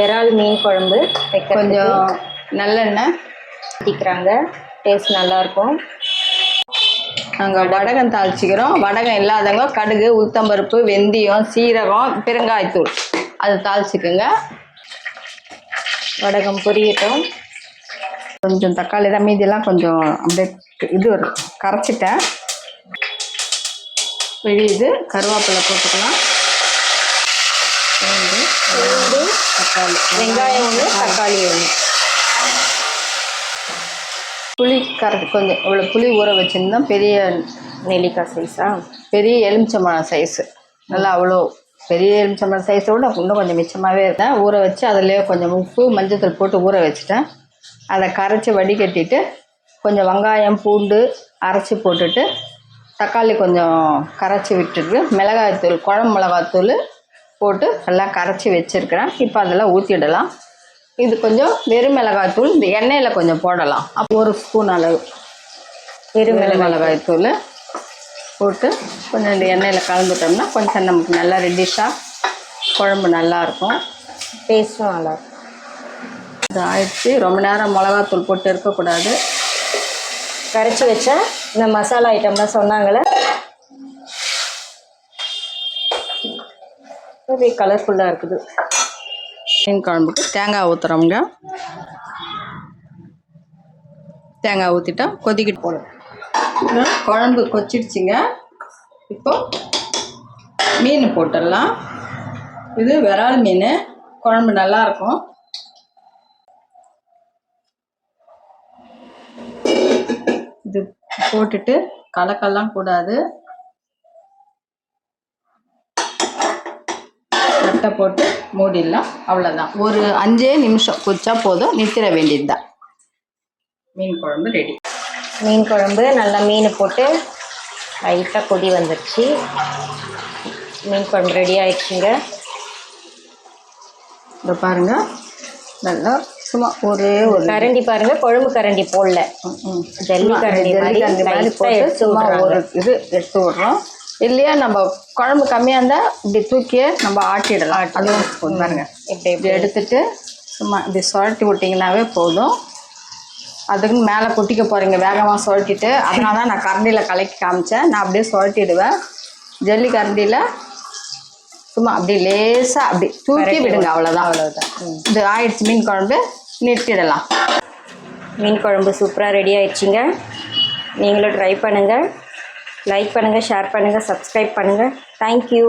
இறால் மீன் குழம்பு கொஞ்சம் நல்லெண்ணெய் ஊற்றிக்கிறாங்க. டேஸ்ட் நல்லாயிருக்கும். நாங்கள் வடகம் தாளிச்சிக்கிறோம். வடகம் இல்லாதவங்க கடுகு, உளுத்தம்பருப்பு, வெந்தயம், சீரகம், பெருங்காயத்தூள் அது தாளிச்சிக்குங்க. வடகம் பொரியட்டும். கொஞ்சம் தக்காளி தான், மீதியெல்லாம் கொஞ்சம் அப்படியே இது கரைச்சிட்டேன். வெளியுது கருவேப்பிலை போட்டுக்கலாம். தக்காளி, வெங்காயம் ஒன்று, தக்காளி ஒன்று. புளி கொஞ்சம் இவ்வளோ புளி ஊற வச்சுருந்தோம். பெரிய நெல்லிக்காய் சைஸா, பெரிய எலுமிச்சம்பழம் சைஸு. நல்லா அவ்வளோ பெரிய எலுமிச்சம்பழம் சைஸோட இன்னும் கொஞ்சம் மிச்சமாகவே இருந்தேன். ஊற வச்சு அதிலே கொஞ்சம் உப்பு மஞ்சத்தூள் போட்டு ஊற வச்சுட்டேன். அதை கரைச்சி வடிகட்டிட்டு கொஞ்சம் வெங்காயம் பூண்டு அரைச்சி போட்டுட்டு தக்காளி கொஞ்சம் கரைச்சி விட்டுட்டு மிளகாய்த்தூள், குழம்பு மிளகாய்த்தூள் போட்டு எல்லாம் கரைச்சி வச்சுருக்கிறேன். இப்போ அதெல்லாம் ஊற்றிடலாம். இது கொஞ்சம் வெறும் மிளகாய்த்தூள் இந்த எண்ணெயில் கொஞ்சம் போடலாம். அப்போ 1 ஸ்பூன் அளவு வெறும் மிளகாய்த்தூள் போட்டு கொஞ்சம் இந்த எண்ணெயில் கலந்துட்டோம்னா கொஞ்சம் நமக்கு நல்லா ரெட்டிஷாக குழம்பு நல்லாயிருக்கும். டேஸ்ட்டும் நல்லாயிருக்கும். இது ஆயிடுச்சு. ரொம்ப நேரம் மிளகாத்தூள் போட்டு இருக்கக்கூடாது. கரைச்சி வச்ச இந்த மசாலா ஐட்டம்லாம் சொன்னாங்களே, கலர்ஃபுல்லாக இருக்குது. மீன் குழம்புக்கு தேங்காய் ஊற்றுறோங்க. தேங்காய் ஊற்றிட்டா கொதிக்கிட்டு போகணும். குழம்பு கொச்சிடுச்சிங்க. இப்போ மீன் போட்டுடலாம். இது விரால் மீன் குழம்பு நல்லாயிருக்கும். இது போட்டுட்டு கலக்கலாம் கூடாது. கட்டை போட்டு மூடிடலாம். அவ்வளோதான். ஒரு 5 நிமிஷம் கொதிச்சா போதும். நிறுத்திட வேண்டியது தான். மீன் குழம்பு ரெடி. மீன் குழம்பு நல்லா மீன் போட்டு லைட்டாக கொதி வந்துடுச்சு. மீன் குழம்பு ரெடி ஆயிடுச்சுங்க. இதை பாருங்கள், நல்லா சும்மா ஒரே ஒரு கரண்டி பாருங்க, குழம்பு கரண்டி போடல, ஜல்லி கரண்டி மாதிரி போட்டு சும்மா ஒரு இது எடுத்து விடுறோம். இல்லையா நம்ம குழம்பு கம்மியாக இருந்தால் இப்படி தூக்கியே நம்ம ஆட்டிடலாம். அதுவும் பாருங்க, இப்படி எடுத்துட்டு சும்மா இப்படி சுழட்டி விட்டிங்கனாவே போதும். அதுக்கு மேலே கொட்டிக்க போகிறீங்க வேகமாக சுழட்டிட்டு. அதனால தான் நான் கரண்டியில் கலக்கி காமிச்சேன். நான் அப்படியே சுழட்டிடுவேன். ஜல்லி கரண்டியில் சும்மா அப்படி லேசாக அப்படி தூக்கி விடுங்க. அவ்வளோதான். இது ஆயிடுச்சு. மீன் குழம்பு நிறுத்திடலாம். மீன் குழம்பு சூப்பராக ரெடி ஆயிடுச்சுங்க. நீங்களும் ட்ரை பண்ணுங்கள். லைக் பண்ணுங்கள், ஷேர் பண்ணுங்கள், சப்ஸ்கிரைப் பண்ணுங்கள். தேங்க்யூ.